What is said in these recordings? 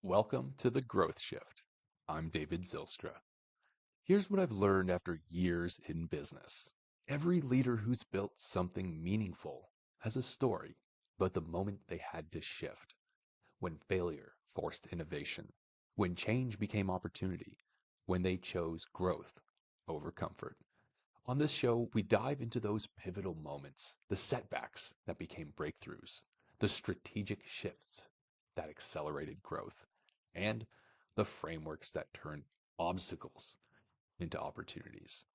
Welcome to the Growth Shift. I'm David Zilstra. Here's what I've learned after years in business. Every leader who's built something meaningful has a story, but the moment they had to shift, when failure forced innovation, when change became opportunity, when they chose growth over comfort. On this show, we dive into those pivotal moments, the setbacks that became breakthroughs, the strategic shifts that accelerated growth, and the frameworks that turn obstacles into opportunities.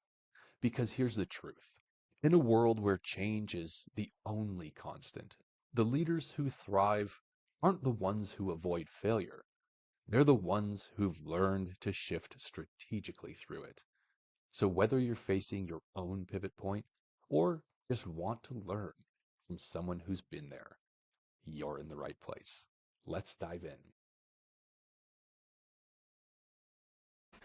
Because here's the truth. In a world where change is the only constant, the leaders who thrive aren't the ones who avoid failure. They're the ones who've learned to shift strategically through it. So whether you're facing your own pivot point or just want to learn from someone who's been there, you're in the right place. Let's dive in.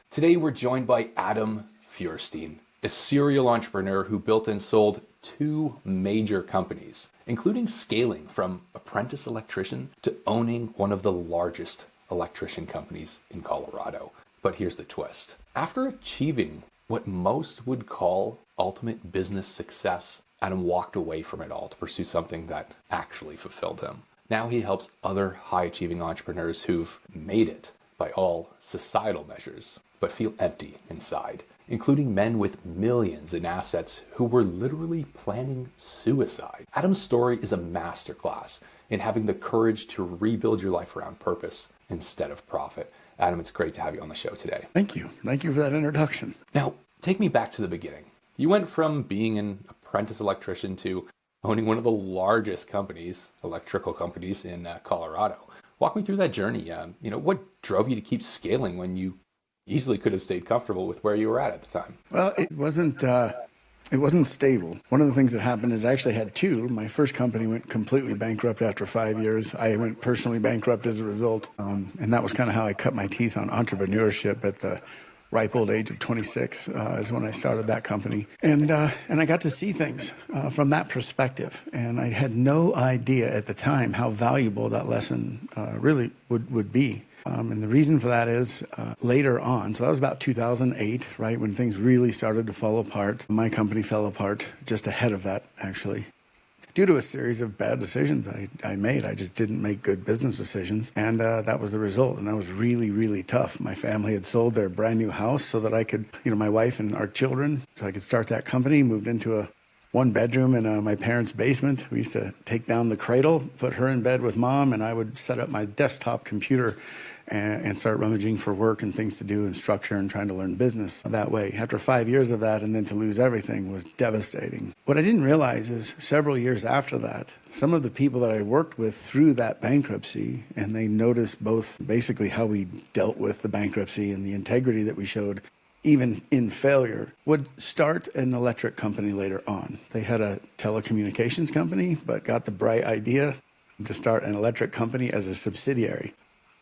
Today we're joined by Adam Feuerstein, a serial entrepreneur who built and sold two major companies, including scaling from apprentice electrician to owning one of the largest electrician companies in Colorado. But here's the twist. After achieving what most would call ultimate business success, Adam walked away from it all to pursue something that actually fulfilled him. Now he helps other high-achieving entrepreneurs who've made it by all societal measures, but feel empty inside, including men with millions in assets who were literally planning suicide. Adam's story is a masterclass in having the courage to rebuild your life around purpose instead of profit. Adam, it's great to have you on the show today. Thank you. Thank you for that introduction. Now, take me back to the beginning. You went from being an apprentice electrician to owning one of the largest companies, electrical companies in Colorado. Walk me through that journey. What drove you to keep scaling when you easily could have stayed comfortable with where you were at the time? Well, it wasn't stable. One of the things that happened is I actually had two. My first company went completely bankrupt after 5 years. I went personally bankrupt as a result. And that was kind of how I cut my teeth on entrepreneurship at the ripe old age of 26 is when I started that company. And I got to see things from that perspective. And I had no idea at the time how valuable that lesson really would be. And the reason for that is later on, so that was about 2008, right, when things really started to fall apart. My company fell apart just ahead of that, actually. Due to a series of bad decisions I made. I just didn't make good business decisions, and that was the result. And that was really, really tough. My family had sold their brand new house so that I could, my wife and our children, so I could start that company, moved into a one bedroom in my parents' basement. We used to take down the cradle, put her in bed with mom, and I would set up my desktop computer and start rummaging for work and things to do and structure and trying to learn business that way. After 5 years of that, and then to lose everything was devastating. What I didn't realize is several years after that, some of the people that I worked with through that bankruptcy, and they noticed both basically how we dealt with the bankruptcy and the integrity that we showed even in failure, would start an electric company later on. They had a telecommunications company, but got the bright idea to start an electric company as a subsidiary.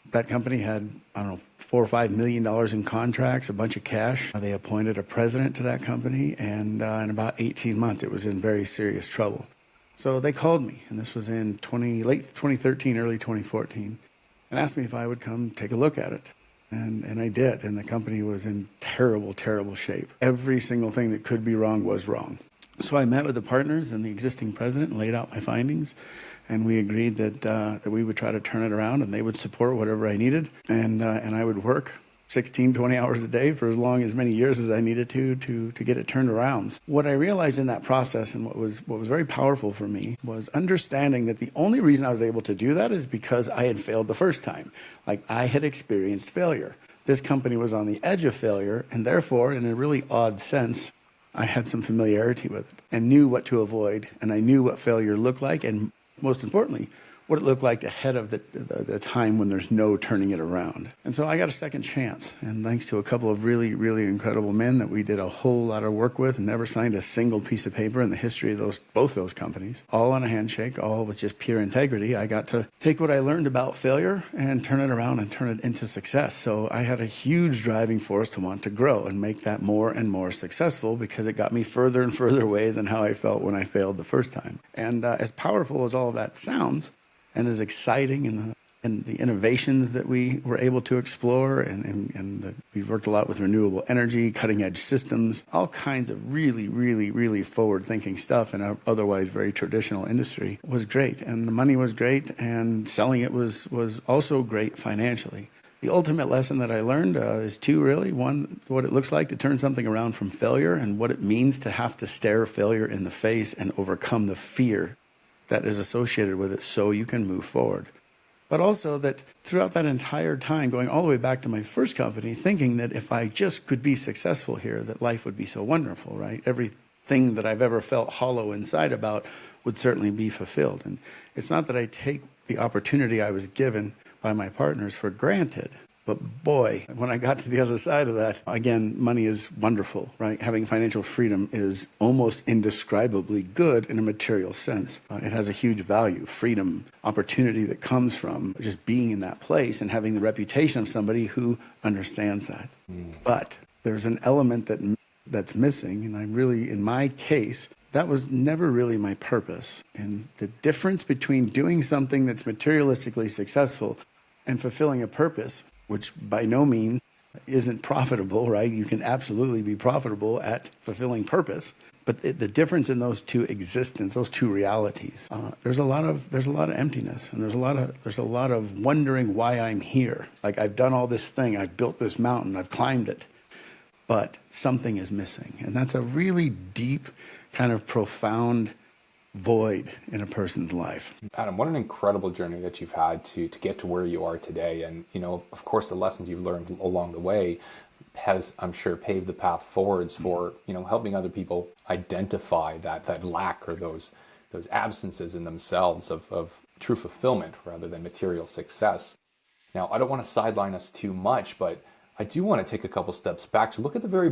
That company had, $4 or $5 million in contracts, a bunch of cash. They appointed a president to that company, and in about 18 months, it was in very serious trouble. So they called me, and this was in late 2013, early 2014, and asked me if I would come take a look at it. And I did, and the company was in terrible, terrible shape. Every single thing that could be wrong was wrong. So I met with the partners and the existing president and laid out my findings, and we agreed that we would try to turn it around, and they would support whatever I needed, and I would work 16, 20 hours a day for as many years as I needed to get it turned around. What I realized in that process, and what was very powerful for me, was understanding that the only reason I was able to do that is because I had failed the first time. Like, I had experienced failure. This company was on the edge of failure, and therefore, in a really odd sense, I had some familiarity with it and knew what to avoid, and I knew what failure looked like, and most importantly, what it looked like ahead of the time when there's no turning it around. And so I got a second chance, and thanks to a couple of really, really incredible men that we did a whole lot of work with and never signed a single piece of paper in the history of both those companies, all on a handshake, all with just pure integrity. I got to take what I learned about failure and turn it around and turn it into success. So I had a huge driving force to want to grow and make that more and more successful, because it got me further and further away than how I felt when I failed the first time. And as powerful as all of that sounds, and as exciting and and the innovations that we were able to explore, and we worked a lot with renewable energy, cutting edge systems, all kinds of really, really, really forward thinking stuff in an otherwise very traditional industry was great. And the money was great, and selling it was also great financially. The ultimate lesson that I learned is two, really. One, what it looks like to turn something around from failure, and what it means to have to stare failure in the face and overcome the fear that is associated with it so you can move forward. But also that throughout that entire time, going all the way back to my first company, thinking that if I just could be successful here, that life would be so wonderful, right? Everything that I've ever felt hollow inside about would certainly be fulfilled. And it's not that I take the opportunity I was given by my partners for granted. But boy, when I got to the other side of that, again, money is wonderful, right? Having financial freedom is almost indescribably good in a material sense. It has a huge value, freedom, opportunity that comes from just being in that place and having the reputation of somebody who understands that. But there's an element that's missing, and I really, in my case, that was never really my purpose. And the difference between doing something that's materialistically successful and fulfilling a purpose, which by no means isn't profitable, right? You can absolutely be profitable at fulfilling purpose, but the difference in those two existence, those two realities, there's a lot of emptiness, and there's a lot of wondering why I'm here. Like, I've done all this thing, I've built this mountain, I've climbed it, but something is missing, and that's a really deep, kind of profound void in a person's life. Adam, what an incredible journey that you've had to get to where you are today. And, of course, the lessons you've learned along the way has, I'm sure, paved the path forwards for, helping other people identify that lack or those absences in themselves of true fulfillment rather than material success. Now, I don't want to sideline us too much, but I do want to take a couple steps back to look at the very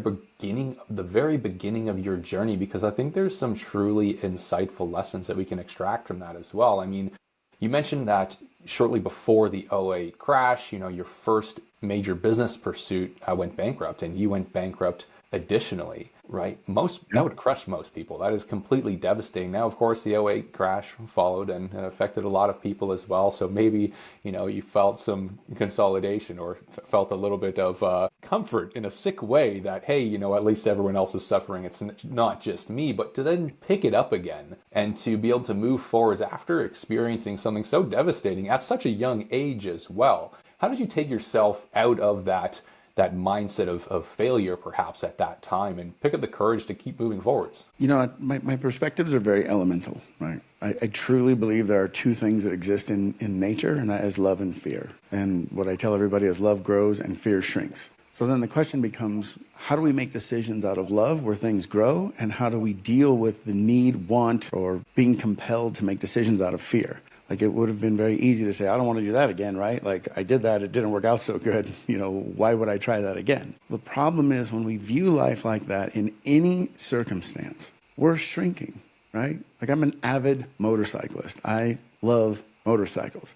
beginning of your journey, because I think there's some truly insightful lessons that we can extract from that as well. I mean, you mentioned that shortly before the '08 crash, your first major business pursuit went bankrupt, and you went bankrupt additionally, right? That would crush most people. That is completely devastating. Now, of course, the '08 crash followed and affected a lot of people as well. So maybe, you felt some consolidation or felt a little bit of comfort in a sick way that, hey, at least everyone else is suffering. It's not just me. But to then pick it up again and to be able to move forwards after experiencing something so devastating at such a young age as well. How did you take yourself out of that mindset of failure perhaps at that time and pick up the courage to keep moving forwards? My perspectives are very elemental, right? I truly believe there are two things that exist in nature, and that is love and fear. And what I tell everybody is love grows and fear shrinks. So then the question becomes, how do we make decisions out of love where things grow? And how do we deal with the need, want, or being compelled to make decisions out of fear? Like, it would have been very easy to say, I don't want to do that again, right? Like, I did that, it didn't work out so good. Why would I try that again? The problem is when we view life like that in any circumstance, we're shrinking, right? Like, I'm an avid motorcyclist. I love motorcycles.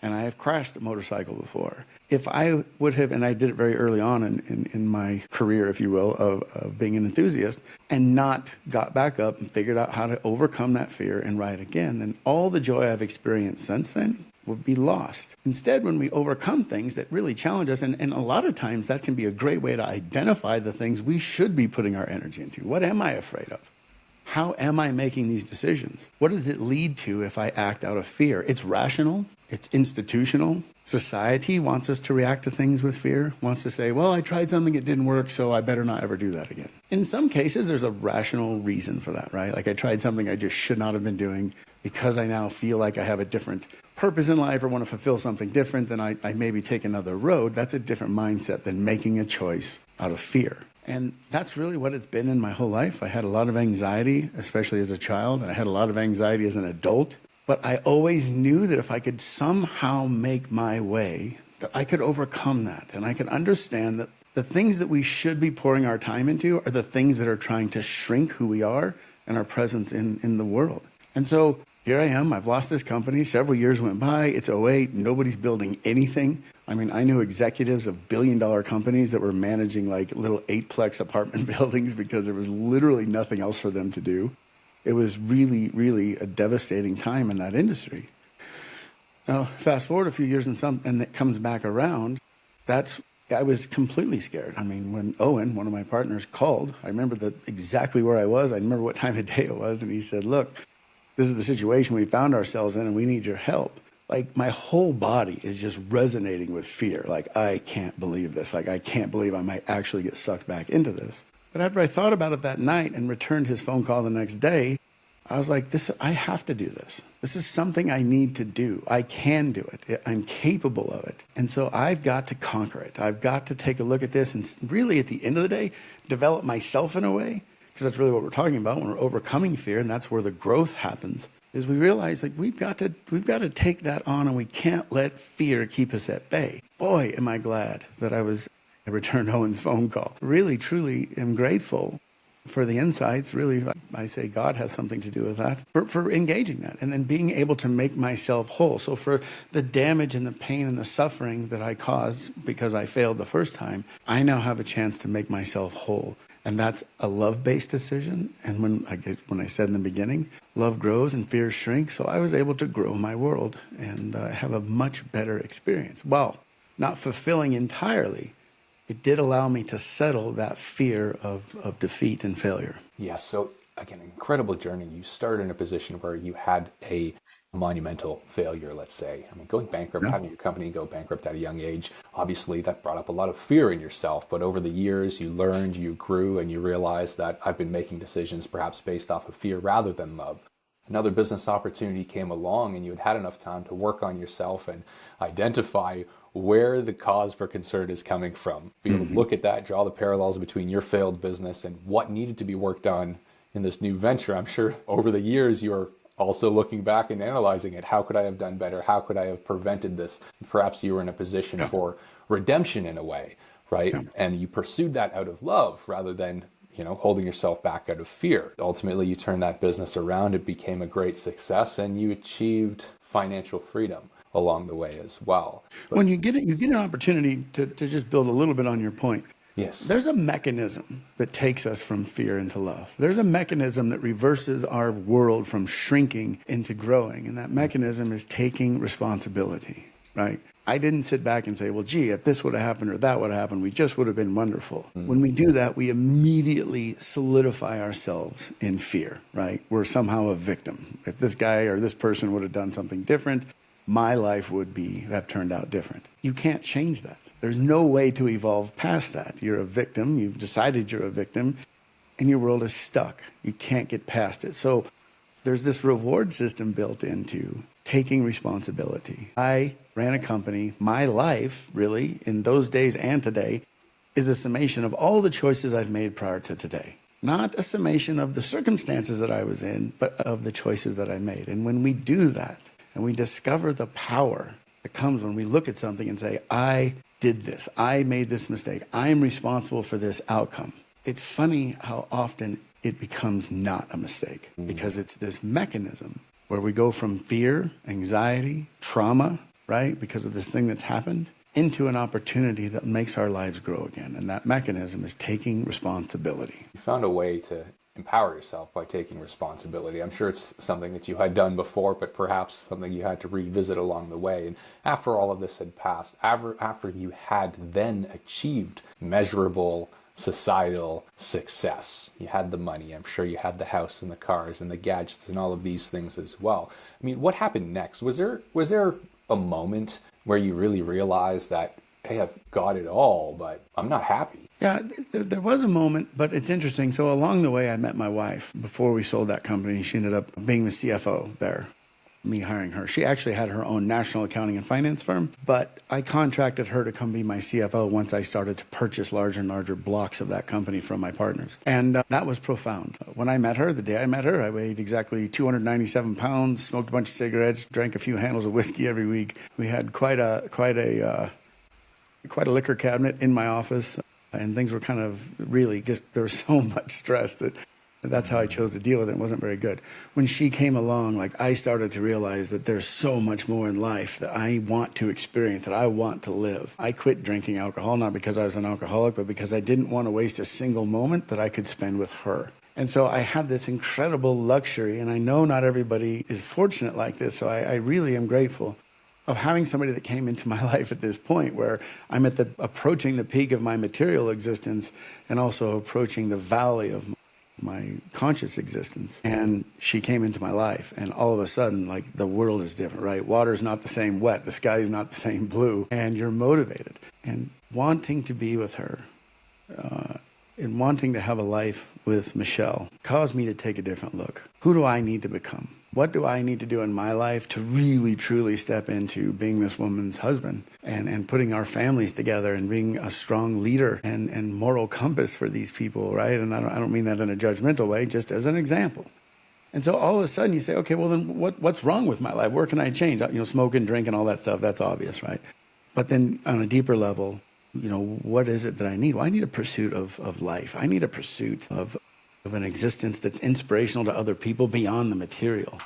And I have crashed a motorcycle before. If I would have, and I did it very early on in my career, if you will, of being an enthusiast, and not got back up and figured out how to overcome that fear and ride again, then all the joy I've experienced since then would be lost. Instead, when we overcome things that really challenge us, and a lot of times that can be a great way to identify the things we should be putting our energy into. What am I afraid of? How am I making these decisions? What does it lead to if I act out of fear? It's rational. It's institutional. Society wants us to react to things with fear, wants to say, well, I tried something, it didn't work, so I better not ever do that again. In some cases, there's a rational reason for that, right? Like, I tried something I just should not have been doing because I now feel like I have a different purpose in life or want to fulfill something different, then I maybe take another road. That's a different mindset than making a choice out of fear. And that's really what it's been in my whole life. I had a lot of anxiety, especially as a child, and I had a lot of anxiety as an adult. But I always knew that if I could somehow make my way, that I could overcome that. And I could understand that the things that we should be pouring our time into are the things that are trying to shrink who we are and our presence in the world. And so here I am. I've lost this company. Several years went by. It's '08. Nobody's building anything. I mean, I knew executives of billion-dollar companies that were managing like little 8-plex apartment buildings because there was literally nothing else for them to do. It was really, really a devastating time in that industry. Now, fast forward a few years and it comes back around. I was completely scared. I mean, when Owen, one of my partners, called, I remember exactly where I was. I remember what time of day it was. And he said, look, this is the situation we found ourselves in and we need your help. Like my whole body is just resonating with fear. Like, I can't believe this. Like, I can't believe I might actually get sucked back into this. But after I thought about it that night and returned his phone call the next day, I was like, I have to do this. This is something I need to do. I can do it. I'm capable of it. And so I've got to conquer it. I've got to take a look at this and really at the end of the day, develop myself in a way, because that's really what we're talking about when we're overcoming fear. And that's where the growth happens, is we realize like we've got to take that on, and we can't let fear keep us at bay. Boy, am I glad that I returned Owen's phone call. Really, truly am grateful for the insights. Really, I say God has something to do with that, for engaging that and then being able to make myself whole. So for the damage and the pain and the suffering that I caused because I failed the first time, I now have a chance to make myself whole. And that's a love-based decision. And when I said in the beginning, love grows and fear shrinks. So I was able to grow my world and have a much better experience. Well, not fulfilling entirely, it did allow me to settle that fear of defeat and failure. Yes. So again, incredible journey. You started in a position where you had a monumental failure, let's say. I mean, going bankrupt, Yeah. having your company go bankrupt at a young age, obviously that brought up a lot of fear in yourself. But over the years, you learned, you grew, and you realized that I've been making decisions perhaps based off of fear rather than love. Another business opportunity came along and you had enough time to work on yourself and identify where the cause for concern is coming from. Be able to look at that, draw the parallels between your failed business and what needed to be worked on in this new venture. I'm sure over the years you're also looking back and analyzing it. How could I have done better? How could I have prevented this? Perhaps you were in a position for redemption in a way, right? And you pursued that out of love rather than holding yourself back out of fear. Ultimately, you turned that business around. It became a great success and you achieved financial freedom along the way as well. But When you get an opportunity to just build a little bit on your point. yes, There's a mechanism that takes us from fear into love. There's a mechanism that reverses our world from shrinking into growing. And that mechanism is taking responsibility, right? I didn't sit back and say, well, gee, if this would have happened or that would have happened, we just would have been wonderful. When we do that, we immediately solidify ourselves in fear, right? We're somehow a victim. If this guy or this person would have done something different, my life would have turned out different. You can't change that. There's no way to evolve past that. You're a victim. You've decided you're a victim, and your world is stuck. You can't get past it. So there's this reward system built into taking responsibility. I ran a company. My life, really, in those days and today, is a summation of all the choices I've made prior to today. Not a summation of the circumstances that I was in, but of the choices that I made. And when we do that, and we discover the power that comes when we look at something and say, I did this, I made this mistake, I'm responsible for this outcome. It's funny how often it becomes not a mistake because it's this mechanism where we go from fear, anxiety, trauma, right, because of this thing that's happened, into an opportunity that makes our lives grow again. And that mechanism is taking responsibility. you found a way to empower yourself by taking responsibility. I'm sure it's something that you had done before, but perhaps something you had to revisit along the way. And after all of this had passed, after you had then achieved measurable societal success, you had the money, I'm sure you had the house and the cars and the gadgets and all of these things as well. I mean, what happened next? Was there a moment where you really realized that, hey, I've got it all, but I'm not happy? Yeah, there was a moment, but it's interesting. So along the way, I met my wife before we sold that company. She ended up being the CFO there, me hiring her. She actually had her own national accounting and finance firm, but I contracted her to come be my CFO once I started to purchase larger and larger blocks of that company from my partners. And that was profound. When I met her, the day I met her, I weighed exactly 297 pounds, smoked a bunch of cigarettes, drank a few handles of whiskey every week. We had quite a liquor cabinet in my office. And things were kind of really there was so much stress that's how I chose to deal with it. It wasn't very good. When she came along, I started to realize that there's so much more in life that I want to experience, that I want to live. I quit drinking alcohol, not because I was an alcoholic, but because I didn't want to waste a single moment that I could spend with her. And so I had this incredible luxury, and I know not everybody is fortunate like this, so I really am grateful of having somebody that came into my life at this point where I'm at the approaching the peak of my material existence and also approaching the valley of my conscious existence. And she came into my life, and all of a sudden, like, the world is different, right? Water's not the same wet, the sky is not the same blue, and you're motivated. And wanting to be with her, and wanting to have a life with Michelle caused me to take a different look. Who do I need to become? What do I need to do in my life to really, truly step into being this woman's husband and putting our families together and being a strong leader and moral compass for these people, right? And I don't mean that in a judgmental way, just as an example. And so all of a sudden you say, okay, well then what's wrong with my life? Where can I change? You know, smoking, drinking, all that stuff, that's obvious, right? But then on a deeper level, you know, what is it that I need? Well, I need a pursuit of life. I need a pursuit of an existence that's inspirational to other people beyond the material.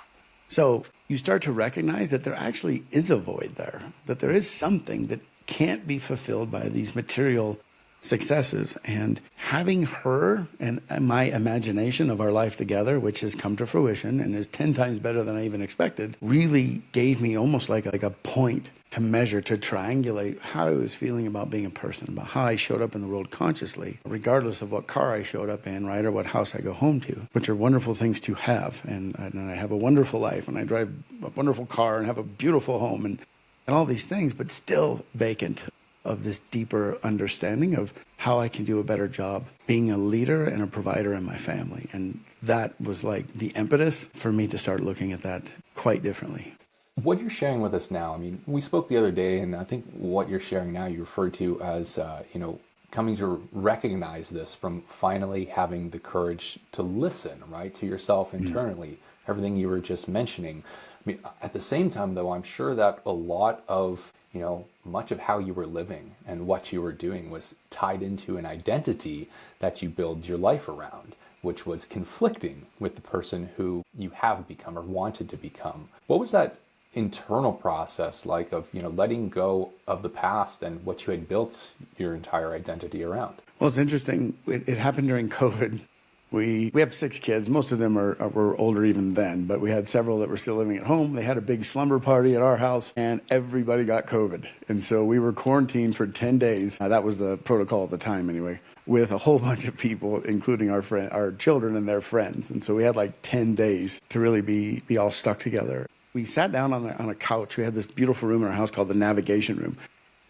So you start to recognize that there actually is a void there, that there is something that can't be fulfilled by these material successes. And having her and my imagination of our life together, which has come to fruition and is 10 times better than I even expected, really gave me almost like a point to measure, to triangulate how I was feeling about being a person, about how I showed up in the world consciously, regardless of what car I showed up in, right, or what house I go home to, which are wonderful things to have. And I have a wonderful life, and I drive a wonderful car and have a beautiful home and all these things, but still vacant of this deeper understanding of how I can do a better job being a leader and a provider in my family. And that was like the impetus for me to start looking at that quite differently. What you're sharing with us now, I mean, we spoke the other day, and I think what you're sharing now, you referred to as, coming to recognize this from finally having the courage to listen, right, to yourself internally, everything you were just mentioning. I mean, at the same time, though, I'm sure that a lot of, much of how you were living and what you were doing was tied into an identity that you build your life around, which was conflicting with the person who you have become or wanted to become. What was that internal process like of, letting go of the past and what you had built your entire identity around? Well, it's interesting. It happened during COVID. We have 6 kids. Most of them were older even then, but we had several that were still living at home. They had a big slumber party at our house, and everybody got COVID. And so we were quarantined for 10 days. That was the protocol at the time anyway, with a whole bunch of people, including our children and their friends. And so we had like 10 days to really be all stuck together. We sat down on a couch. We had this beautiful room in our house called the navigation room.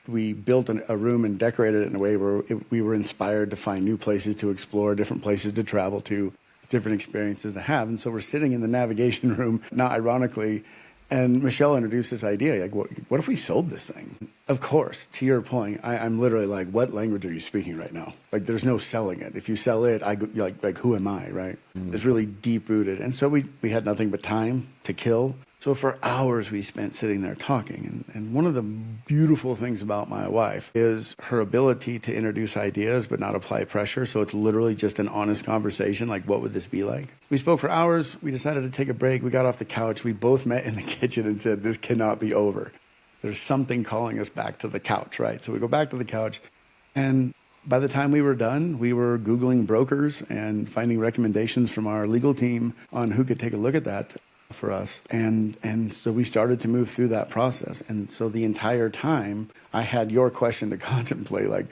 We built a room and decorated it in a way where we were inspired to find new places to explore, different places to travel to, different experiences to have. And so we're sitting in the navigation room, not ironically, and Michelle introduced this idea, like, what if we sold this thing? Of course, to your point, I'm literally like, what language are you speaking right now? Like, there's no selling it. If you sell it, you're like, who am I, right? It's really deep-rooted. And so we had nothing but time to kill. So for hours we spent sitting there talking. And one of the beautiful things about my wife is her ability to introduce ideas but not apply pressure. So it's literally just an honest conversation, like, what would this be like? We spoke for hours. We decided to take a break. We got off the couch. We both met in the kitchen and said, this cannot be over. There's something calling us back to the couch, right? So we go back to the couch, and by the time we were done, we were Googling brokers and finding recommendations from our legal team on who could take a look at that for us. And so we started to move through that process. And so the entire time I had your question to contemplate, like,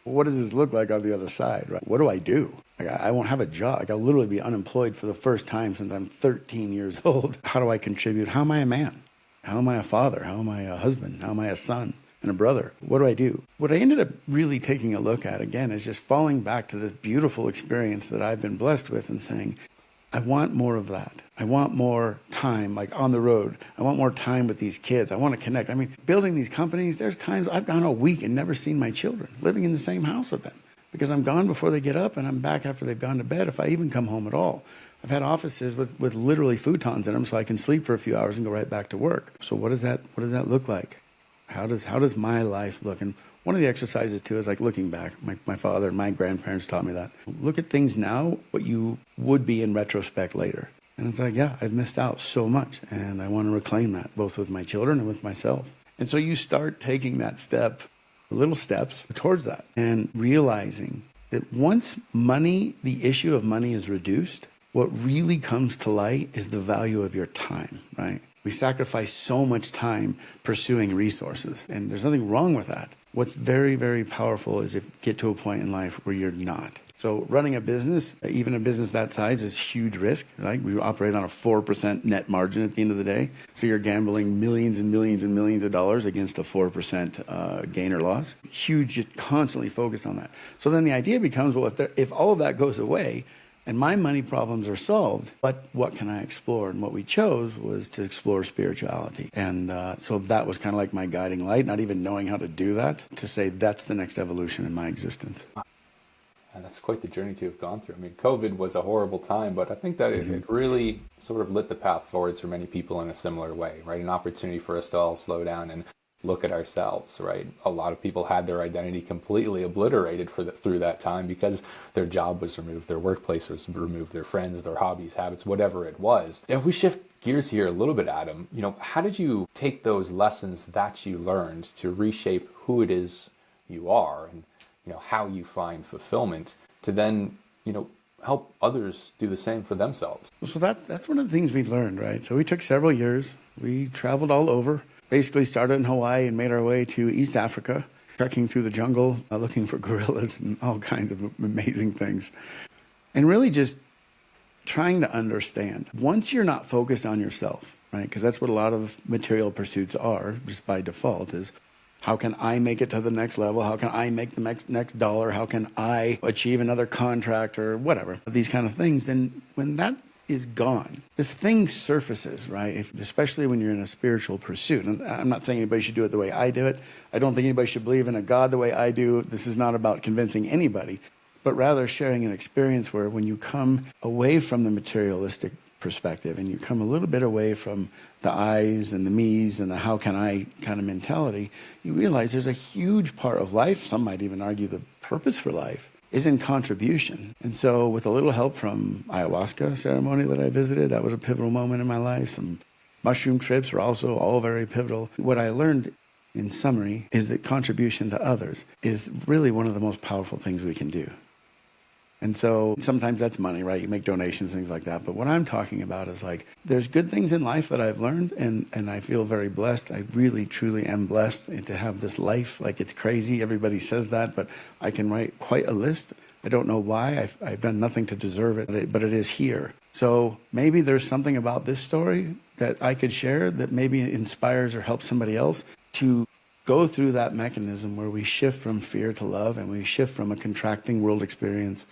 what does this look like on the other side, right? What do I do? Like, I won't have a job. Like, I'll literally be unemployed for the first time since I'm 13 years old. How do I contribute? How am I a man? How am I a father? How am I a husband? How am I a son and a brother? What do I do? What I ended up really taking a look at, again, is just falling back to this beautiful experience that I've been blessed with and saying, I want more of that. I want more time, like, on the road. I want more time with these kids. I want to connect. I mean, building these companies, there's times I've gone a week and never seen my children, living in the same house with them, because I'm gone before they get up and I'm back after they've gone to bed, if I even come home at all. I've had offices with literally futons in them so I can sleep for a few hours and go right back to work. So what does that look like? How does my life look? And one of the exercises too is like looking back. My father and my grandparents taught me that. Look at things now, what you would be in retrospect later. And it's like, yeah, I've missed out so much, and I want to reclaim that, both with my children and with myself. And so you start taking that step, little steps towards that, and realizing that once the issue of money is reduced, what really comes to light is the value of your time, right? We sacrifice so much time pursuing resources, and there's nothing wrong with that. What's very, very powerful is if you get to a point in life where you're not. So running a business, even a business that size, is huge risk, right? We operate on a 4% net margin at the end of the day. So you're gambling millions and millions and millions of dollars against a 4% gain or loss. Huge, just constantly focused on that. So then the idea becomes, well, if all of that goes away and my money problems are solved, but what can I explore? And what we chose was to explore spirituality. And so that was kind of like my guiding light, not even knowing how to do that, to say that's the next evolution in my existence. And that's quite the journey to have gone through. I mean, COVID was a horrible time, but I think that it really sort of lit the path forwards for many people in a similar way, right? An opportunity for us to all slow down and look at ourselves, right? A lot of people had their identity completely obliterated through that time because their job was removed, their workplace was removed, their friends, their hobbies, habits, whatever it was. If we shift gears here a little bit, Adam, how did you take those lessons that you learned to reshape who it is you are and how you find fulfillment to then, help others do the same for themselves? So that's one of the things we learned, right? So we took several years. We traveled all over, basically started in Hawaii and made our way to East Africa, trekking through the jungle, looking for gorillas and all kinds of amazing things. And really just trying to understand. Once you're not focused on yourself, right? Because that's what a lot of material pursuits are, just by default, is how can I make it to the next level? How can I make the next dollar? How can I achieve another contract or whatever? These kind of things. Then when that is gone, this thing surfaces, right? Especially when you're in a spiritual pursuit. And I'm not saying anybody should do it the way I do it. I don't think anybody should believe in a God the way I do. This is not about convincing anybody, but rather sharing an experience where when you come away from the materialistic perspective and you come a little bit away from the I's and the me's and the how can I kind of mentality, you realize there's a huge part of life, some might even argue the purpose for life, is in contribution. And so with a little help from ayahuasca ceremony that I visited, that was a pivotal moment in my life. Some mushroom trips were also all very pivotal. What I learned in summary is that contribution to others is really one of the most powerful things we can do. And so sometimes that's money, right? You make donations, things like that. But what I'm talking about is like, there's good things in life that I've learned, and I feel very blessed. I really, truly am blessed to have this life. Like, it's crazy. Everybody says that, but I can write quite a list. I don't know why. I've done nothing to deserve it, but it is here. So maybe there's something about this story that I could share that maybe inspires or helps somebody else to go through that mechanism where we shift from fear to love, and we shift from a contracting world experience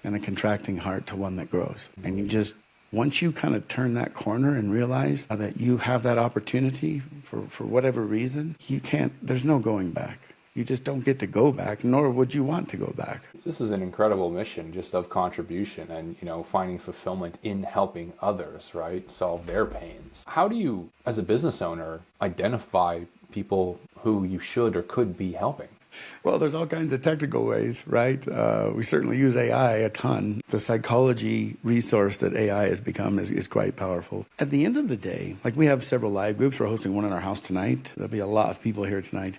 and a contracting heart to one that grows. And you just, once you kind of turn that corner and realize that you have that opportunity for whatever reason, there's no going back. You just don't get to go back, nor would you want to go back. This is an incredible mission just of contribution and, finding fulfillment in helping others, right? Solve their pains. How do you, as a business owner, identify people who you should or could be helping? Well, there's all kinds of technical ways, right? We certainly use AI a ton. The psychology resource that AI has become is quite powerful. At the end of the day, like, we have several live groups. We're hosting one in our house tonight. There'll be a lot of people here tonight.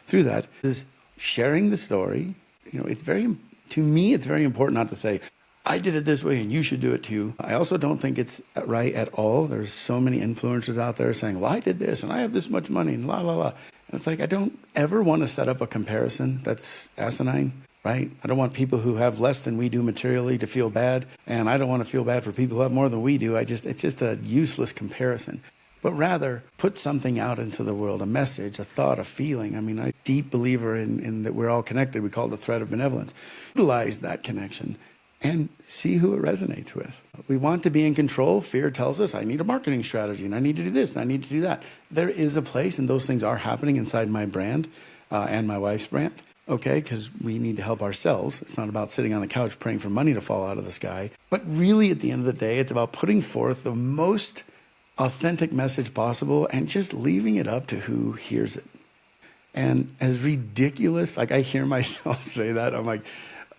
Through that is sharing the story. To me, it's very important not to say, I did it this way and you should do it too. I also don't think it's right at all. There's so many influencers out there saying, well, I did this and I have this much money and la, la, la. And it's like, I don't ever want to set up a comparison that's asinine, right? I don't want people who have less than we do materially to feel bad. And I don't want to feel bad for people who have more than we do. It's just a useless comparison. But rather put something out into the world, a message, a thought, a feeling. I mean, I'm a deep believer in that we're all connected. We call it the thread of benevolence. Utilize that connection and see who it resonates with. We want to be in control. Fear tells us, I need a marketing strategy, and I need to do this, and I need to do that. There is a place, and those things are happening inside my brand and my wife's brand, okay? Because we need to help ourselves. It's not about sitting on the couch praying for money to fall out of the sky. But really, at the end of the day, it's about putting forth the most authentic message possible and just leaving it up to who hears it. And as ridiculous, like, I hear myself say that, I'm like,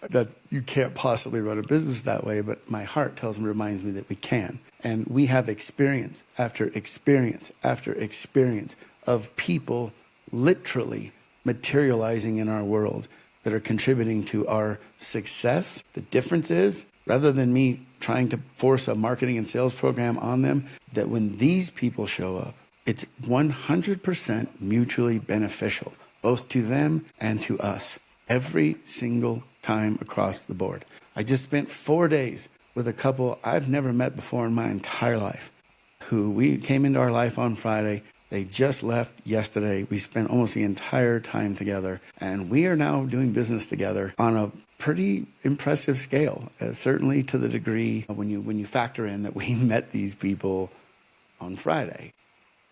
that you can't possibly run a business that way, but my heart reminds me that we can. And we have experience after experience after experience of people literally materializing in our world that are contributing to our success. The difference is, rather than me trying to force a marketing and sales program on them, that when these people show up, It's 100% mutually beneficial, both to them and to us, every single time across the board. I just spent 4 days with a couple I've never met before in my entire life, who we came into our life on Friday. They just left yesterday. We spent almost the entire time together, and we are now doing business together on a pretty impressive scale, certainly to the degree when you factor in that we met these people on Friday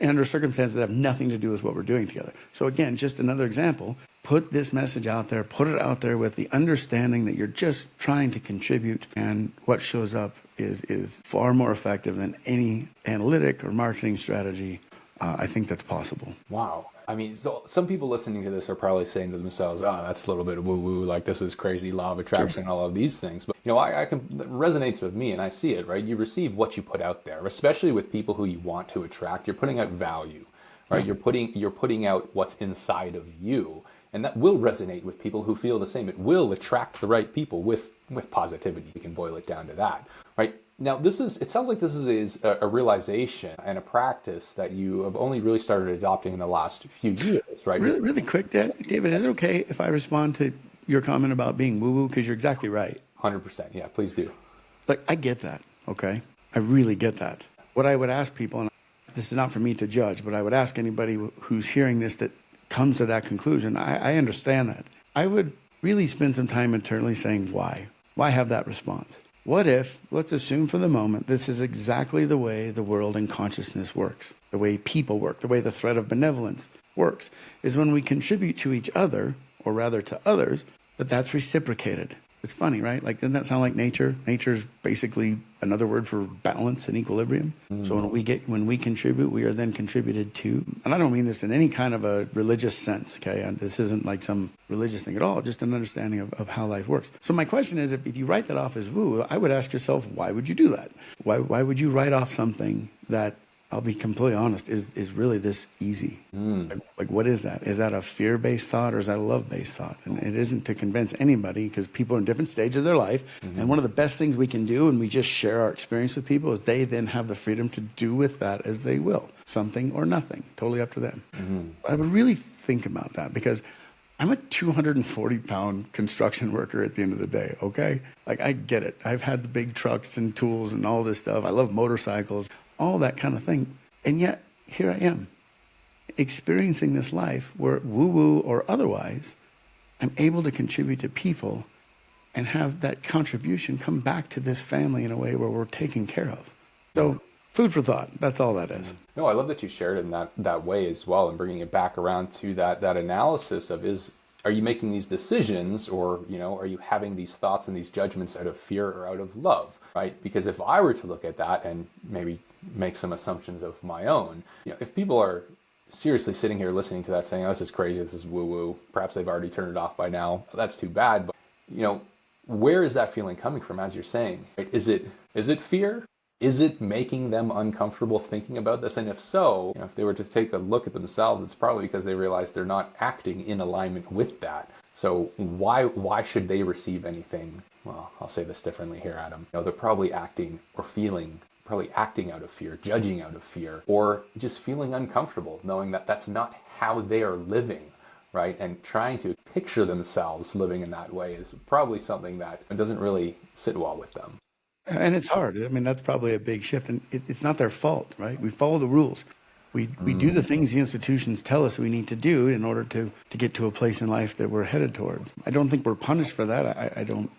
and under circumstances that have nothing to do with what we're doing together. So again, just another example, put this message out there, put it out there with the understanding that you're just trying to contribute, and what shows up is far more effective than any analytic or marketing strategy. I think that's possible. Wow. I mean, so some people listening to this are probably saying to themselves, "Oh, that's a little bit woo-woo. Like this is crazy, law of attraction, and all of these things." But I can that resonates with me, and I see it. Right, you receive what you put out there, especially with people who you want to attract. You're putting out value, right? You're putting out what's inside of you, and that will resonate with people who feel the same. It will attract the right people with positivity. You can boil it down to that, right? Now, it sounds like this is a realization and a practice that you have only really started adopting in the last few years, right? Really, really quick, David, is it okay if I respond to your comment about being woo-woo? Because you're exactly right. 100%. Yeah, please do. Like, I get that, okay? I really get that. What I would ask people, and this is not for me to judge, but I would ask anybody who's hearing this that comes to that conclusion, I understand that. I would really spend some time internally saying, why? Why have that response? What if, let's assume for the moment, this is exactly the way the world and consciousness works, the way people work, the way the thread of benevolence works, is when we contribute to each other, or rather to others, that's reciprocated. It's funny, right? Like, doesn't that sound like nature? Nature's basically another word for balance and equilibrium. So when we contribute, we are then contributed to. And I don't mean this in any kind of a religious sense, okay? And this isn't like some religious thing at all, just an understanding of how life works. So my question is, if you write that off as woo, I would ask yourself, why would you do that? Why would you write off something that, I'll be completely honest, is really this easy? Like, what is that? Is that a fear-based thought, or is that a love-based thought? And it isn't to convince anybody, because people are in different stages of their life. And one of the best things we can do when we just share our experience with people is they then have the freedom to do with that as they will, something or nothing, totally up to them. But I would really think about that, because I'm a 240-pound construction worker at the end of the day, okay? Like, I get it. I've had the big trucks and tools and all this stuff. I love motorcycles, all that kind of thing. And yet, here I am, experiencing this life where, woo-woo or otherwise, I'm able to contribute to people and have that contribution come back to this family in a way where we're taken care of. So, food for thought. That's all that is. No, I love that you shared it in that way as well, and bringing it back around to that analysis of, are you making these decisions, or are you having these thoughts and these judgments out of fear or out of love, right? Because if I were to look at that and maybe make some assumptions of my own, if people are seriously sitting here listening to that saying, "Oh, this is crazy, this is woo-woo," perhaps they've already turned it off by now. That's too bad. But where is that feeling coming from, as you're saying? Right? Is it fear? Is it making them uncomfortable thinking about this? And if so, if they were to take a look at themselves, it's probably because they realize they're not acting in alignment with that. So why should they receive anything? Well, I'll say this differently here, Adam. They're probably acting or feeling, probably acting out of fear, judging out of fear, or just feeling uncomfortable, knowing that that's not how they are living, right? And trying to picture themselves living in that way is probably something that doesn't really sit well with them. And it's hard. I mean, that's probably a big shift. And it's not their fault, right? We follow the rules. We do the things the institutions tell us we need to do in order to get to a place in life that we're headed towards. I don't think we're punished for that. I don't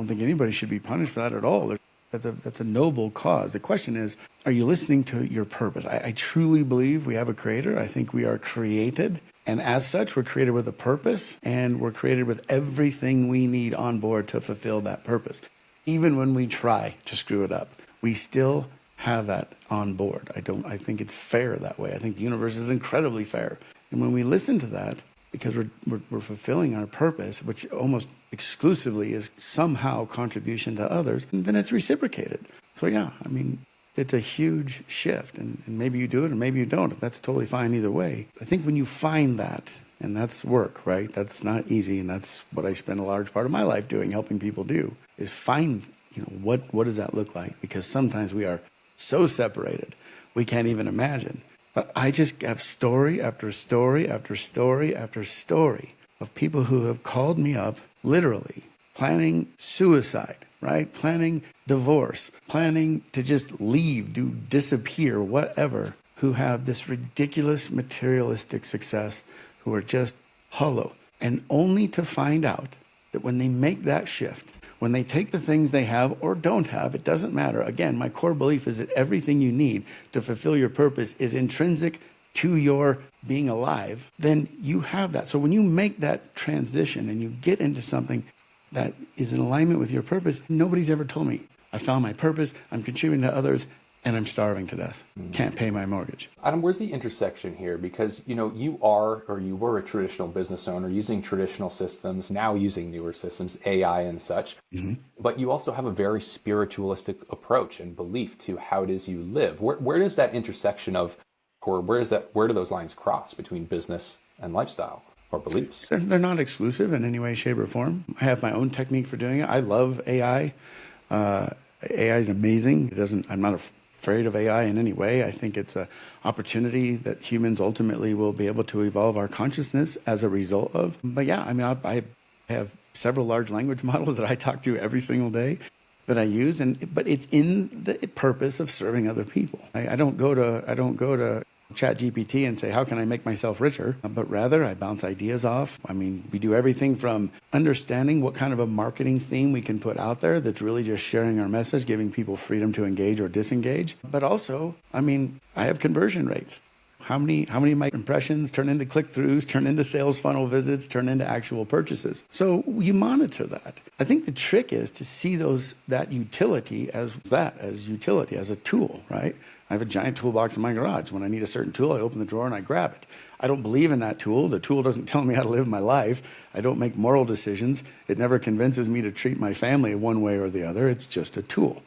think anybody should be punished for that at all. That's a noble cause. The question is, are you listening to your purpose? I truly believe we have a creator. I think we are created. And as such, we're created with a purpose, and we're created with everything we need on board to fulfill that purpose. Even when we try to screw it up, we still have that on board. I think it's fair that way. I think the universe is incredibly fair. And when we listen to that, because we're fulfilling our purpose, which almost exclusively is somehow contribution to others, and then it's reciprocated. So yeah, I mean, it's a huge shift, and maybe you do it and maybe you don't. That's totally fine either way. I think when you find that, and that's work, right? That's not easy, and that's what I spend a large part of my life doing, helping people do, is find, what does that look like? Because sometimes we are so separated, we can't even imagine. But I just have story after story after story after story of people who have called me up literally planning suicide, right? Planning divorce, planning to just leave, disappear, whatever, who have this ridiculous materialistic success, who are just hollow. And only to find out that when they make that shift, when they take the things they have or don't have, it doesn't matter. Again, my core belief is that everything you need to fulfill your purpose is intrinsic to your being alive, then you have that. So when you make that transition and you get into something that is in alignment with your purpose, nobody's ever told me, I found my purpose, I'm contributing to others, and I'm starving to death. Can't pay my mortgage. Adam, where's the intersection here? Because, you are, or you were a traditional business owner using traditional systems, now using newer systems, AI and such. But you also have a very spiritualistic approach and belief to how it is you live. Where does that intersection of, or where do those lines cross between business and lifestyle or beliefs? They're not exclusive in any way, shape, or form. I have my own technique for doing it. I love AI. AI is amazing. I'm not afraid of AI in any way. I think it's an opportunity that humans ultimately will be able to evolve our consciousness as a result of. But yeah, I have several large language models that I talk to every single day that I use, but it's in the purpose of serving other people. I don't go to ChatGPT and say, how can I make myself richer? But rather, I bounce ideas off. We do everything from understanding what kind of a marketing theme we can put out there that's really just sharing our message, giving people freedom to engage or disengage. But also, I have conversion rates. How many of my impressions turn into click-throughs, turn into sales funnel visits, turn into actual purchases? So you monitor that. I think the trick is to see that utility as utility, as a tool, right? I have a giant toolbox in my garage. When I need a certain tool, I open the drawer and I grab it. I don't believe in that tool. The tool doesn't tell me how to live my life. I don't make moral decisions. It never convinces me to treat my family one way or the other. It's just a tool.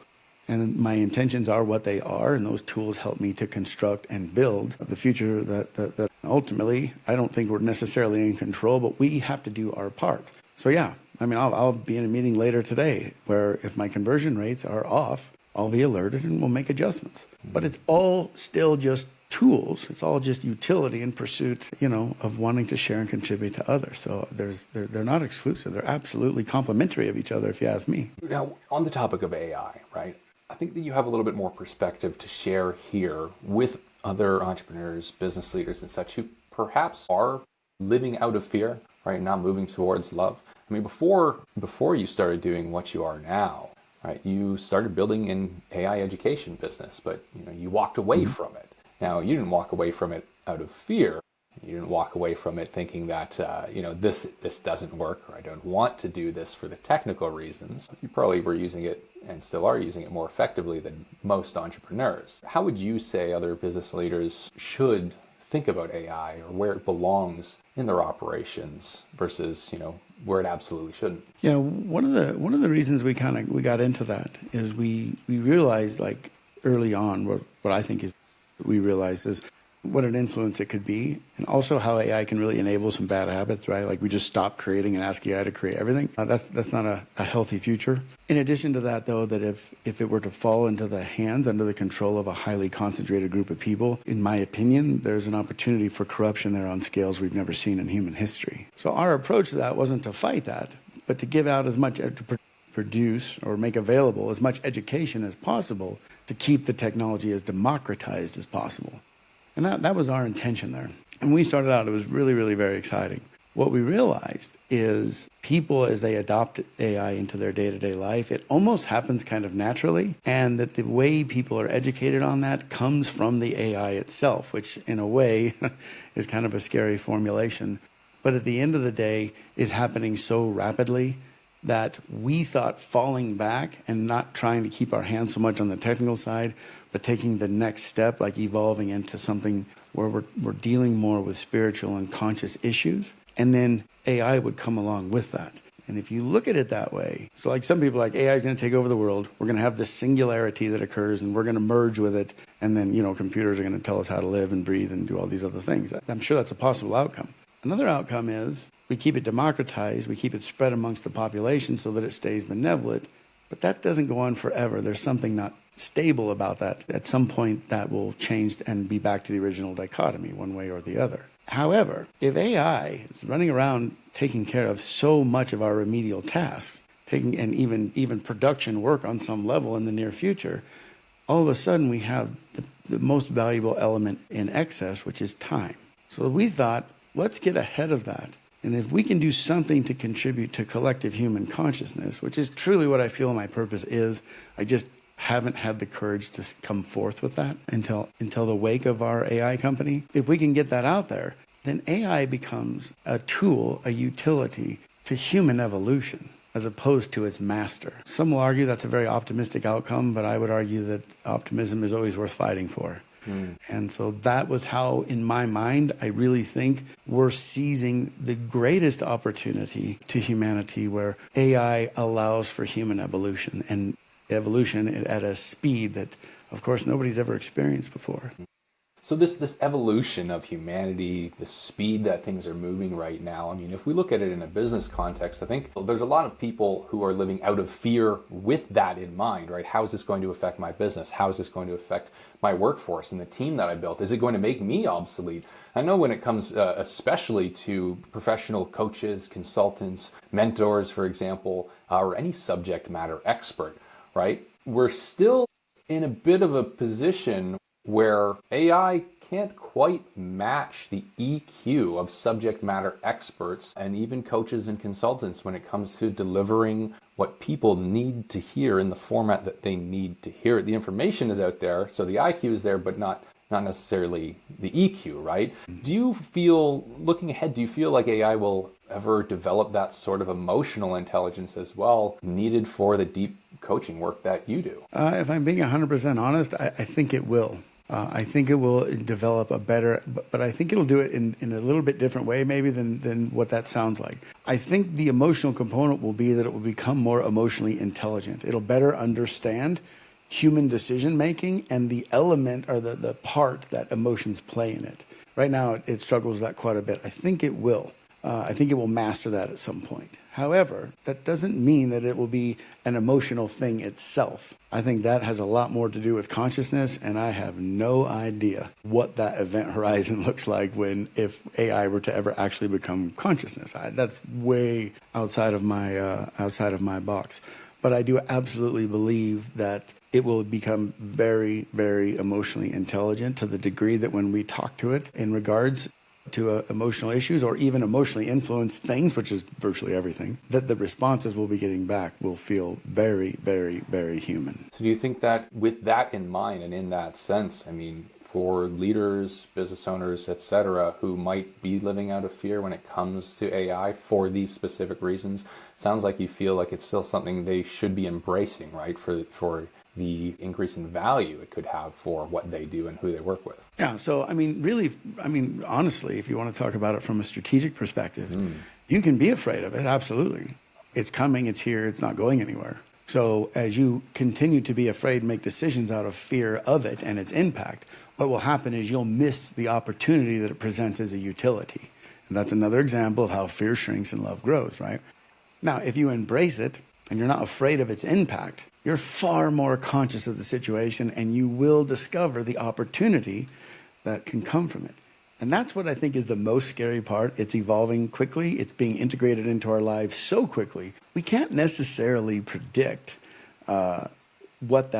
And my intentions are what they are, and those tools help me to construct and build the future that ultimately I don't think we're necessarily in control, but we have to do our part. So yeah, I'll be in a meeting later today where if my conversion rates are off, I'll be alerted and we'll make adjustments. But it's all still just tools. It's all just utility in pursuit, of wanting to share and contribute to others. So they're not exclusive. They're absolutely complementary of each other, if you ask me. Now, on the topic of AI, right? I think that you have a little bit more perspective to share here with other entrepreneurs, business leaders and such who perhaps are living out of fear, right? Not moving towards love. Before you started doing what you are now, right? You started building an AI education business, but you walked away from it. Now, you didn't walk away from it out of fear. You didn't walk away from it thinking that, this doesn't work, or I don't want to do this for the technical reasons. You probably were using it and still are using it more effectively than most entrepreneurs. How would you say other business leaders should think about AI or where it belongs in their operations versus, where it absolutely shouldn't? Yeah, one of the reasons we got into that is we realized, like, early on, what I think is we realized is what an influence it could be, and also how AI can really enable some bad habits, right? Like we just stop creating and ask AI to create everything. That's not a healthy future. In addition to that, though, that if it were to fall into the hands, under the control of a highly concentrated group of people, in my opinion, there's an opportunity for corruption there on scales we've never seen in human history. So our approach to that wasn't to fight that, but to give out as much, to produce or make available as much education as possible to keep the technology as democratized as possible. And that was our intention there. And we started out, it was really, really very exciting. What we realized is people, as they adopt AI into their day-to-day life, it almost happens kind of naturally, and that the way people are educated on that comes from the AI itself, which in a way is kind of a scary formulation. But at the end of the day is happening so rapidly that we thought falling back and not trying to keep our hands so much on the technical side, but taking the next step, like evolving into something where we're dealing more with spiritual and conscious issues, and then AI would come along with that. And if you look at it that way, so like some people are like, AI is going to take over the world, we're going to have this singularity that occurs, and we're going to merge with it, and then computers are going to tell us how to live and breathe and do all these other things. I'm sure that's a possible outcome. Another outcome is we keep it democratized, we keep it spread amongst the population so that it stays benevolent, But that doesn't go on forever. There's something not stable about that. At some point, that will change and be back to the original dichotomy, one way or the other. However, if AI is running around taking care of so much of our remedial tasks, taking and even production work on some level in the near future, all of a sudden we have the most valuable element in excess, which is time. So we thought, let's get ahead of that. And if we can do something to contribute to collective human consciousness, which is truly what I feel my purpose is, I just haven't had the courage to come forth with that until the wake of our AI company. If we can get that out there, then AI becomes a tool, a utility to human evolution, as opposed to its master. Some will argue that's a very optimistic outcome, but I would argue that optimism is always worth fighting for. And so that was how, in my mind, I really think we're seizing the greatest opportunity to humanity, where AI allows for human evolution, and evolution at a speed that, of course, nobody's ever experienced before. So this evolution of humanity, the speed that things are moving right now, I mean, if we look at it in a business context, I think there's a lot of people who are living out of fear with that in mind, right? How is this going to affect my business? How is this going to affect my workforce and the team that I built? Is it going to make me obsolete? I know when it comes especially to professional coaches, consultants, mentors, for example, or any subject matter expert, right? We're still in a bit of a position where AI can't quite match the EQ of subject matter experts and even coaches and consultants when it comes to delivering what people need to hear in the format that they need to hear it. The information is out there, so the IQ is there, but not necessarily the EQ, right? Do you feel, looking ahead, do you feel like AI will ever develop that sort of emotional intelligence as well, needed for the deep coaching work that you do? If I'm being 100% honest, I think it will. I think it will develop a better, but I think it'll do it in a little bit different way maybe than what that sounds like. I think the emotional component will be that it will become more emotionally intelligent. It'll better understand human decision making and the element or the part that emotions play in it. Right now, it struggles with that quite a bit. I think it will. I think it will master that at some point. However, that doesn't mean that it will be an emotional thing itself. I think that has a lot more to do with consciousness, and I have no idea what that event horizon looks like if AI were to ever actually become consciousness. That's way outside of my box. But I do absolutely believe that it will become very, very emotionally intelligent, to the degree that when we talk to it in regards to emotional issues or even emotionally influenced things, which is virtually everything, that the responses we'll be getting back will feel very, very, very human. So do you think that with that in mind and in that sense, I mean, for leaders, business owners, etc., who might be living out of fear when it comes to AI for these specific reasons, it sounds like you feel like it's still something they should be embracing, right, for the increase in value it could have for what they do and who they work with. Yeah, so honestly, if you want to talk about it from a strategic perspective, you can be afraid of it, absolutely. It's coming, it's here, it's not going anywhere. So as you continue to be afraid and make decisions out of fear of it and its impact, what will happen is you'll miss the opportunity that it presents as a utility. And that's another example of how fear shrinks and love grows, right? Now, if you embrace it and you're not afraid of its impact, you're far more conscious of the situation, and you will discover the opportunity that can come from it. And that's what I think is the most scary part. It's evolving quickly. It's being integrated into our lives so quickly. We can't necessarily predict what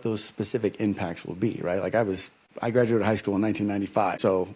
those specific impacts will be, right? Like I graduated high school in 1995. So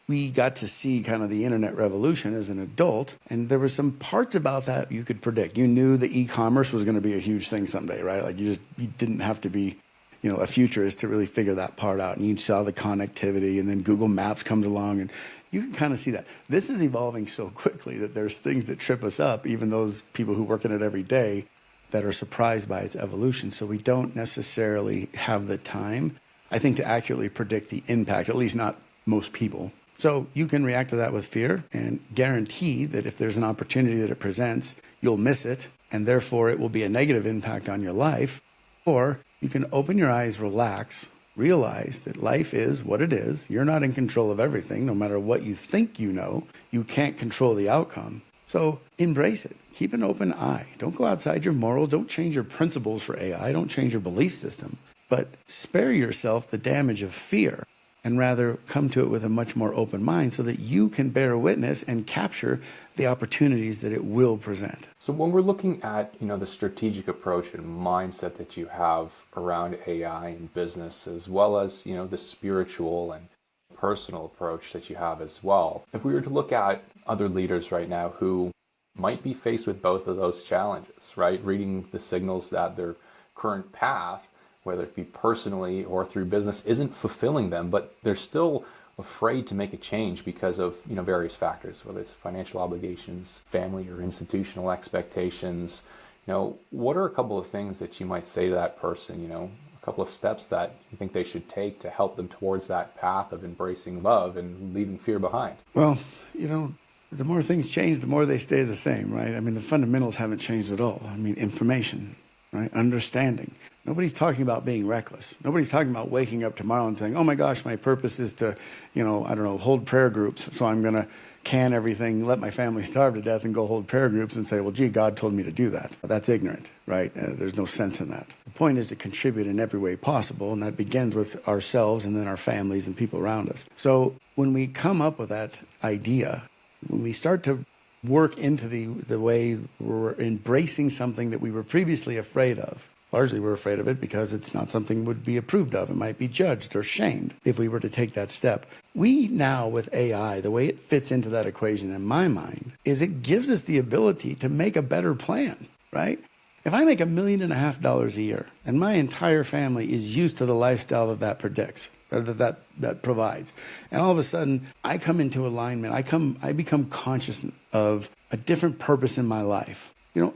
we got to see kind of the internet revolution as an adult, and there were some parts about that you could predict. You knew the e-commerce was going to be a huge thing someday, right? Like you didn't have to be, a futurist to really figure that part out. And you saw the connectivity, and then Google Maps comes along, and you can kind of see that. This is evolving so quickly that there's things that trip us up, even those people who work in it every day, that are surprised by its evolution. So we don't necessarily have the time, I think, to accurately predict the impact, at least not most people. So you can react to that with fear and guarantee that if there's an opportunity that it presents, you'll miss it, and therefore it will be a negative impact on your life. Or you can open your eyes, relax, realize that life is what it is. You're not in control of everything, no matter what you think you know. You can't control the outcome. So embrace it. Keep an open eye. Don't go outside your morals. Don't change your principles for AI. Don't change your belief system. But spare yourself the damage of fear and rather come to it with a much more open mind so that you can bear witness and capture the opportunities that it will present. So when we're looking at, the strategic approach and mindset that you have around AI and business, as well as, the spiritual and personal approach that you have as well, if we were to look at other leaders right now who might be faced with both of those challenges, right? Reading the signals that their current path, whether it be personally or through business, isn't fulfilling them, but they're still afraid to make a change because of various factors, whether it's financial obligations, family or institutional expectations. What are a couple of things that you might say to that person? A couple of steps that you think they should take to help them towards that path of embracing love and leaving fear behind? Well, the more things change, the more they stay the same, right? I mean, the fundamentals haven't changed at all. I mean, information, right? Understanding. Nobody's talking about being reckless. Nobody's talking about waking up tomorrow and saying, oh my gosh, my purpose is to, I don't know, hold prayer groups. So I'm going to can everything, let my family starve to death and go hold prayer groups and say, well, gee, God told me to do that. That's ignorant, right? There's no sense in that. The point is to contribute in every way possible, and that begins with ourselves and then our families and people around us. So when we come up with that idea, when we start to work into the way we're embracing something that we were previously afraid of, largely we're afraid of it because it's not something would be approved of. It might be judged or shamed if we were to take that step. We now, with AI, the way it fits into that equation in my mind is it gives us the ability to make a better plan, right? If I make $1.5 million a year and my entire family is used to the lifestyle that predicts, or that provides, and all of a sudden I come into alignment, I become conscious of a different purpose in my life. You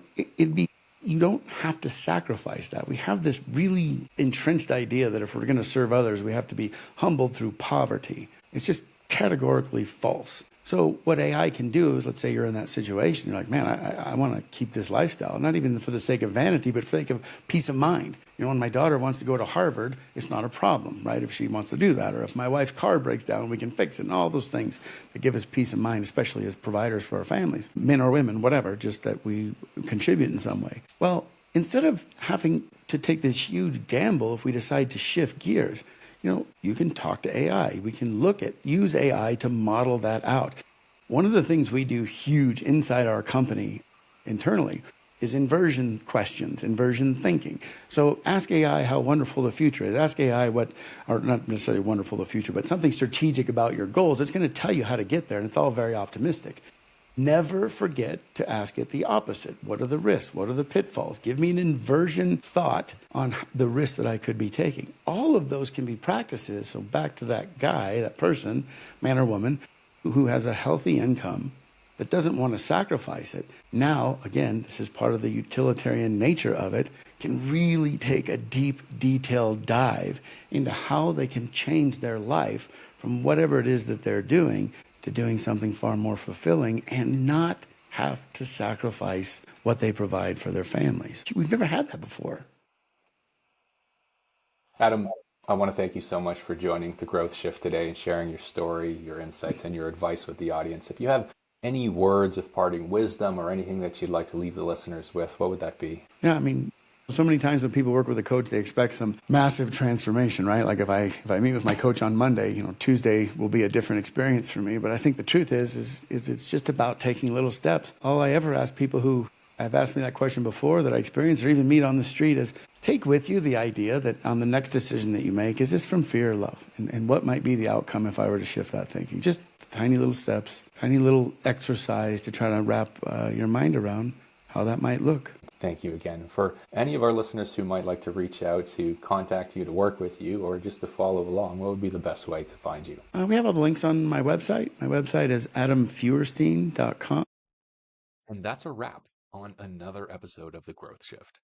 don't have to sacrifice that. We have this really entrenched idea that if we're going to serve others, we have to be humbled through poverty. It's just categorically false. So what AI can do is, let's say you're in that situation, you're like, man, I want to keep this lifestyle, not even for the sake of vanity, but for the sake of peace of mind. When my daughter wants to go to Harvard, it's not a problem, right? If she wants to do that, or if my wife's car breaks down, we can fix it, and all those things that give us peace of mind, especially as providers for our families, men or women, whatever, just that we contribute in some way. Well, instead of having to take this huge gamble if we decide to shift gears, you can talk to AI. We can use AI to model that out. One of the things we do huge inside our company internally is inversion questions, inversion thinking. So ask AI how wonderful the future is. Ask AI or not necessarily wonderful the future, but something strategic about your goals. It's going to tell you how to get there, and it's all very optimistic. Never forget to ask it the opposite. What are the risks? What are the pitfalls? Give me an inversion thought on the risk that I could be taking. All of those can be practices. So back to that guy, that person, man or woman, who has a healthy income that doesn't want to sacrifice it. Now, again, this is part of the utilitarian nature of it, can really take a deep, detailed dive into how they can change their life from whatever it is that they're doing to doing something far more fulfilling and not have to sacrifice what they provide for their families. We've never had that before. Adam, I want to thank you so much for joining the Growth Shift today and sharing your story, your insights, and your advice with the audience. If you have any words of parting wisdom or anything that you'd like to leave the listeners with, what would that be? Yeah, I mean, so many times when people work with a coach, they expect some massive transformation, right? Like if I meet with my coach on Monday, Tuesday will be a different experience for me. But I think the truth is it's just about taking little steps. All I ever ask people who have asked me that question before that I experience or even meet on the street is take with you the idea that on the next decision that you make, is this from fear or love? And what might be the outcome if I were to shift that thinking? Just tiny little steps, tiny little exercise to try to wrap your mind around how that might look. Thank you again. For any of our listeners who might like to reach out to contact you, to work with you, or just to follow along, what would be the best way to find you? We have all the links on my website. My website is adamfeuerstein.com. And that's a wrap on another episode of The Growth Shift.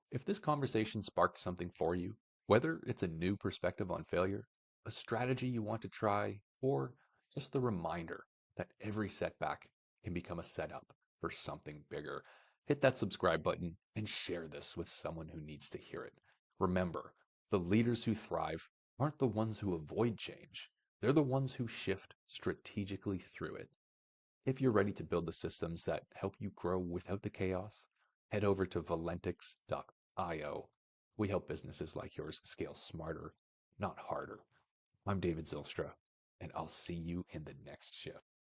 If this conversation sparked something for you, whether it's a new perspective on failure, a strategy you want to try, or just the reminder that every setback can become a setup for something bigger, hit that subscribe button and share this with someone who needs to hear it. Remember, the leaders who thrive aren't the ones who avoid change. They're the ones who shift strategically through it. If you're ready to build the systems that help you grow without the chaos, head over to valentix.io. We help businesses like yours scale smarter, not harder. I'm David Zilstra, and I'll see you in the next shift.